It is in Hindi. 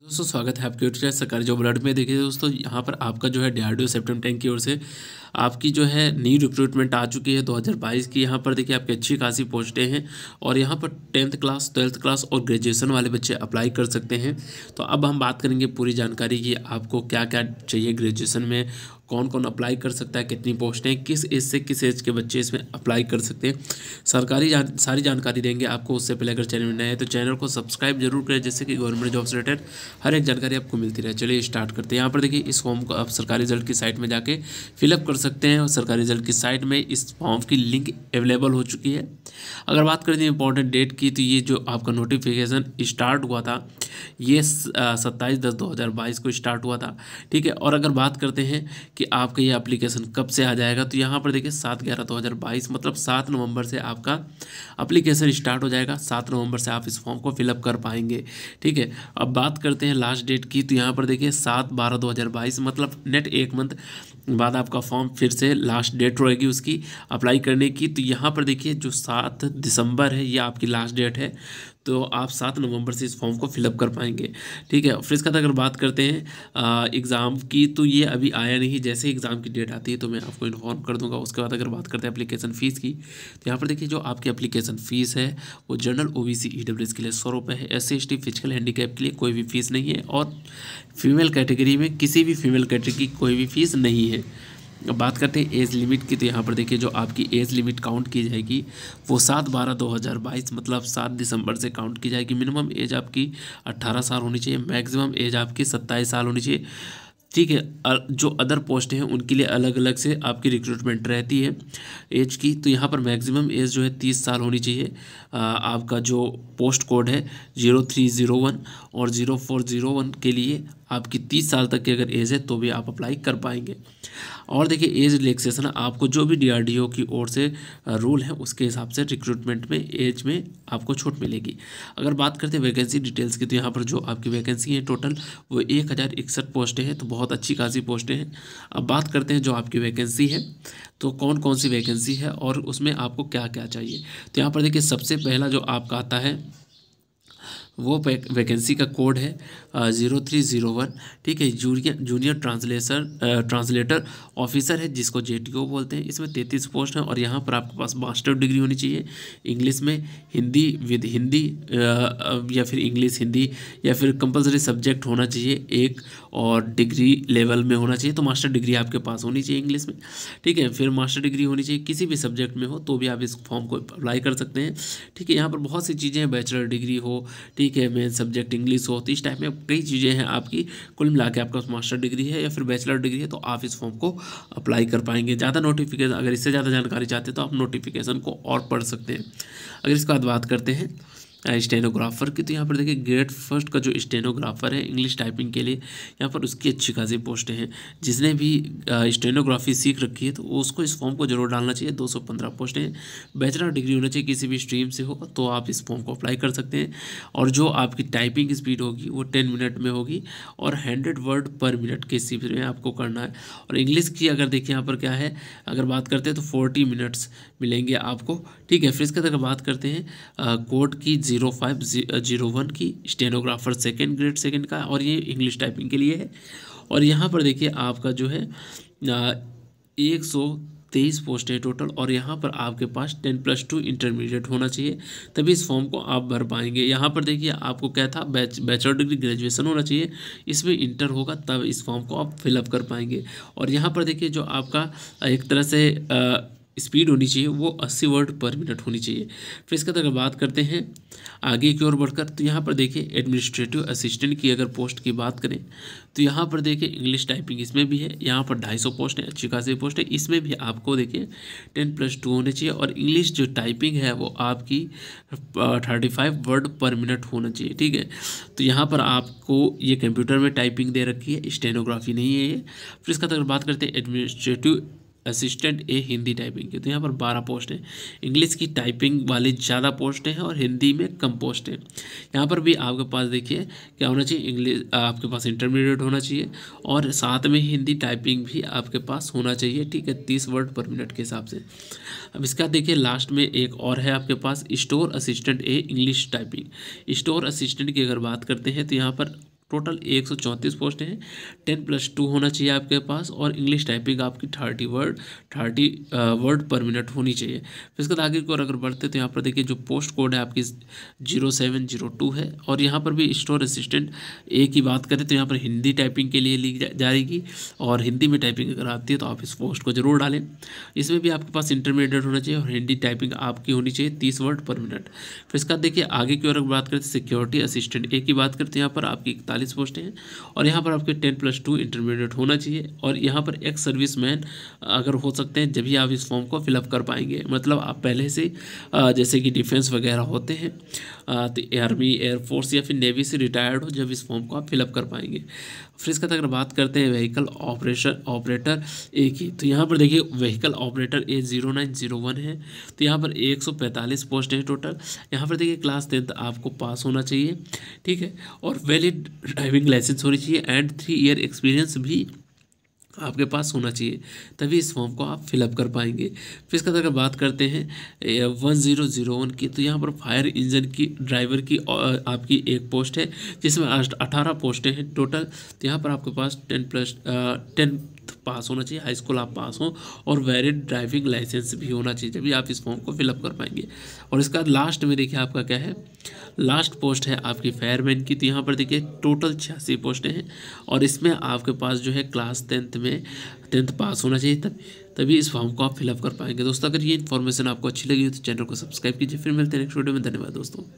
दोस्तों स्वागत है आपके यूट्यूब सरकारी जॉब अलर्ट में। देखिए दोस्तों, यहाँ पर आपका जो है DRDO सेप्टेम्बर 10 की ओर से आपकी जो है न्यू रिक्रूटमेंट आ चुकी है 2022 की। यहाँ पर देखिए आपकी अच्छी खासी पोस्टें हैं और यहाँ पर 10th क्लास 12th क्लास और ग्रेजुएशन वाले बच्चे अप्लाई कर सकते हैं। तो अब हम बात करेंगे पूरी जानकारी की आपको क्या क्या चाहिए ग्रेजुएशन में, कौन कौन अप्लाई कर सकता है, कितनी पोस्टें, किस एज से किस एज के बच्चे इसमें अप्लाई कर सकते हैं, सारी जानकारी देंगे आपको। उससे पहले अगर चैनल में नए हैं तो चैनल को सब्सक्राइब जरूर करें, जिससे कि गवर्नमेंट जॉब से रिलेटेड हर एक जानकारी आपको मिलती रहे। चलिए स्टार्ट करते हैं। यहाँ पर देखिए इस फॉर्म को आप सरकारी रिजल्ट की साइट में जाके फिलअप कर सकते हैं और सरकारी रिजल्ट की साइट में इस फॉर्म की लिंक अवेलेबल हो चुकी है। अगर बात करें इंपॉर्टेंट डेट की, तो ये जो आपका नोटिफिकेशन स्टार्ट हुआ था ये 27/10/2022 को स्टार्ट हुआ था, ठीक है। और अगर बात करते हैं कि आपका ये एप्लीकेशन कब से आ जाएगा, तो यहाँ पर देखिए 7/11/2022 मतलब 7 नवंबर से आपका एप्लीकेशन स्टार्ट हो जाएगा। 7 नवंबर से आप इस फॉर्म को फिलअप कर पाएंगे, ठीक है। अब बात करते हैं लास्ट डेट की, तो यहाँ पर देखिए 7/12/2022 मतलब नेट 1 मंथ बाद आपका फॉर्म फिर से लास्ट डेट रहेगी उसकी अप्लाई करने की। तो यहाँ पर देखिए जो 7 दिसंबर है ये आपकी लास्ट डेट है, तो आप 7 नवंबर से इस फॉर्म को फिलअप कर पाएंगे, ठीक है। फिर इसके बाद अगर बात करते हैं एग्ज़ाम की, तो ये अभी आया नहीं। जैसे एग्ज़ाम की डेट आती है तो मैं आपको इन्फॉर्म कर दूंगा। उसके बाद अगर बात करते हैं एप्लीकेशन फ़ीस की, तो यहाँ पर देखिए जो आपकी एप्लीकेशन फ़ीस है वो जनरल OBC EWS के लिए 100 रुपये है। SC ST फिजिकल हैंडीकैप के लिए कोई भी फ़ीस नहीं है और फीमेल कैटेगरी में किसी भी फीमेल कैटेगरी की कोई भी फ़ीस नहीं है। अब बात करते हैं एज लिमिट की, तो यहाँ पर देखिए जो आपकी एज लिमिट काउंट की जाएगी वो 7/12/2022 मतलब 7 दिसंबर से काउंट की जाएगी। मिनिमम एज आपकी 18 साल होनी चाहिए, मैक्सिमम एज आपकी 27 साल होनी चाहिए, ठीक है। जो अदर पोस्ट हैं उनके लिए अलग अलग से आपकी रिक्रूटमेंट रहती है एज की। तो यहाँ पर मैक्सिमम एज जो है 30 साल होनी चाहिए। आपका जो पोस्ट कोड है 0301 और 0401 के लिए आपकी 30 साल तक की अगर एज है तो भी आप अप्लाई कर पाएंगे। और देखिए एज रिलैक्सेशन आपको जो भी DRDO की ओर से रूल है उसके हिसाब से रिक्रूटमेंट में एज में आपको छूट मिलेगी। अगर बात करते हैं वैकेंसी डिटेल्स की, तो यहाँ पर जो आपकी वैकेंसी है टोटल वो 1061 पोस्टें हैं, तो बहुत अच्छी खासी पोस्टें हैं। अब बात करते हैं जो आपकी वैकेंसी है, तो कौन कौन सी वैकेंसी है और उसमें आपको क्या क्या चाहिए। तो यहाँ पर देखिए सबसे पहला जो आपका आता है वो वैकेंसी का कोड है 0301, ठीक है। जूनियर ट्रांसलेटर ऑफिसर है जिसको JTO बोलते हैं। इसमें 33 पोस्ट हैं और यहाँ पर आपके पास मास्टर डिग्री होनी चाहिए इंग्लिश में, हिंदी विद हिंदी या फिर इंग्लिश हिंदी या फिर कंपलसरी सब्जेक्ट होना चाहिए एक, और डिग्री लेवल में होना चाहिए। तो मास्टर डिग्री आपके पास होनी चाहिए इंग्लिश में, ठीक है। फिर मास्टर डिग्री होनी चाहिए किसी भी सब्जेक्ट में हो तो भी आप इस फॉर्म को अप्लाई कर सकते हैं, ठीक है। यहाँ पर बहुत सी चीज़ें हैं, बैचलर डिग्री हो, ठीक है, मेन सब्जेक्ट इंग्लिश हो, तो इस टाइप में कई चीज़ें हैं आपकी। कुल मिला के आपका मास्टर डिग्री है या फिर बैचलर डिग्री है तो आप इस फॉर्म को अप्लाई कर पाएंगे। ज़्यादा नोटिफिकेशन, अगर इससे ज़्यादा जानकारी चाहते हैं तो आप नोटिफिकेशन को और पढ़ सकते हैं। अगर इसके बाद बात करते हैं स्टेनोग्राफर की, तो यहाँ पर देखिए ग्रेड फर्स्ट का जो स्टेनोग्राफर है इंग्लिश टाइपिंग के लिए, यहाँ पर उसकी अच्छी खासी पोस्टें हैं। जिसने भी स्टेनोग्राफी सीख रखी है तो उसको इस फॉर्म को जरूर डालना चाहिए। 215 पोस्टें हैं, बैचलर डिग्री होना चाहिए किसी भी स्ट्रीम से हो तो आप इस फॉर्म को अप्लाई कर सकते हैं। और जो आपकी टाइपिंग स्पीड होगी वो 10 मिनट में होगी और 100 वर्ड पर मिनट के स्पीड में आपको करना है। और इंग्लिश की अगर देखिए यहाँ पर क्या है, अगर बात करते हैं तो 40 मिनट्स मिलेंगे आपको, ठीक है। फिर इसके अगर बात करते हैं कोड की 0501 की स्टेनोग्राफर सेकेंड ग्रेड सेकेंड का, और ये इंग्लिश टाइपिंग के लिए है। और यहाँ पर देखिए आपका जो है 123 पोस्ट है टोटल, और यहाँ पर आपके पास 10+2 इंटरमीडिएट होना चाहिए तभी इस फॉर्म को आप भर पाएंगे। यहाँ पर देखिए आपको क्या था, बैचलर डिग्री ग्रेजुएशन होना चाहिए, इसमें इंटर होगा तब इस फॉर्म को आप फिलअप कर पाएंगे। और यहाँ पर देखिए जो आपका एक तरह से स्पीड होनी चाहिए वो 80 वर्ड पर मिनट होनी चाहिए। फिर इसके बाद अगर बात करते हैं आगे की ओर बढ़कर, तो यहाँ पर देखिए एडमिनिस्ट्रेटिव असिस्टेंट की अगर पोस्ट की बात करें तो यहाँ पर देखिए इंग्लिश टाइपिंग इसमें भी है। यहाँ पर 250 पोस्ट है, अच्छी खासी पोस्ट है। इसमें भी आपको देखिए 10+2 होने चाहिए और इंग्लिश जो टाइपिंग है वो आपकी 35 वर्ड पर मिनट होना चाहिए, ठीक है। तो यहाँ पर आपको ये कंप्यूटर में टाइपिंग दे रखी है, स्टेनोग्राफी नहीं है ये। फिर इसका अगर बात करते हैं एडमिनिस्ट्रेटिव असिस्टेंट हिंदी टाइपिंग की, तो यहाँ पर 12 पोस्ट हैं। इंग्लिश की टाइपिंग वाली ज़्यादा पोस्टें हैं और हिंदी में कम पोस्ट हैं। यहाँ पर भी आपके पास देखिए क्या होना चाहिए, इंग्लिश आपके पास इंटरमीडिएट होना चाहिए और साथ में हिंदी टाइपिंग भी आपके पास होना चाहिए, ठीक है, 30 वर्ड पर मिनट के हिसाब से। अब इसका देखिए लास्ट में एक और है आपके पास store assistant English typing. Store assistant की अगर बात करते हैं तो यहाँ पर टोटल 134 पोस्ट हैं। 10+2 होना चाहिए आपके पास, और इंग्लिश टाइपिंग आपकी 30 वर्ड पर मिनट होनी चाहिए। फिर इसके बाद आगे की ओर अगर बढ़ते तो यहाँ पर देखिए जो पोस्ट कोड है आपकी 0702 है। और यहाँ पर भी स्टोर असिस्टेंट ए की बात करें तो यहाँ पर हिंदी टाइपिंग के लिए ली जाएगी, और हिंदी में टाइपिंग अगर आती है तो आप इस पोस्ट को जरूर डालें। इसमें भी आपके पास इंटरमीडिएट होना चाहिए, और हिंदी टाइपिंग आपकी होनी चाहिए 30 वर्ड पर मिनट। फिर इसका देखिए आगे की ओर अगर बात करें तो सिक्योरिटी असिस्टेंट ए की बात करते हैं, यहाँ पर आपकी 41 पोस्टें हैं, और यहाँ पर आपके 10+2 इंटरमीडिएट होना चाहिए। और यहाँ पर एक्स सर्विस मैन अगर हो सकते हैं जब भी आप इस फॉर्म को फिलअप कर पाएंगे, मतलब आप पहले से जैसे कि डिफेंस वगैरह होते हैं तो आर्मी, एयरफोर्स या फिर नेवी से रिटायर्ड हो, जब इस फॉर्म को आप फिलअप कर पाएंगे। फिर इसका अगर बात करते हैं व्हीकल ऑपरेटर ए की, तो यहाँ पर देखिए व्हीकल ऑपरेटर ए 0901 है। तो यहाँ पर 145 पोस्ट हैं टोटल। यहाँ पर देखिए क्लास 10 आपको पास होना चाहिए, ठीक है, और वैलिड ड्राइविंग लाइसेंस होनी चाहिए, एंड 3 ईयर एक्सपीरियंस भी आपके पास होना चाहिए, तभी इस फॉर्म को आप फिलअप कर पाएंगे। फिर इसका अगर बात करते हैं 1001 की, तो यहाँ पर फायर इंजन की ड्राइवर की आपकी एक पोस्ट है, जिसमें 18 पोस्टें हैं टोटल। तो यहाँ पर आपके पास 10 पास होना चाहिए, हाई स्कूल आप पास हो, और वैलिड ड्राइविंग लाइसेंस भी होना चाहिए, जब भी आप इस फॉर्म को फिलअप कर पाएंगे। और इसका लास्ट में देखिए आपका क्या है, लास्ट पोस्ट है आपकी फायरमैन की। तो यहाँ पर देखिए टोटल 86 पोस्टें हैं, और इसमें आपके पास जो है क्लास 10th पास होना चाहिए, तभी इस फॉर्म को आप फिलअप कर पाएंगे। दोस्तों अगर ये इन्फॉर्मेशन आपको अच्छी लगी हो तो चैनल को सब्सक्राइब कीजिए। फिर मिलते हैं नेक्स्ट वीडियो में। धन्यवाद दोस्तों।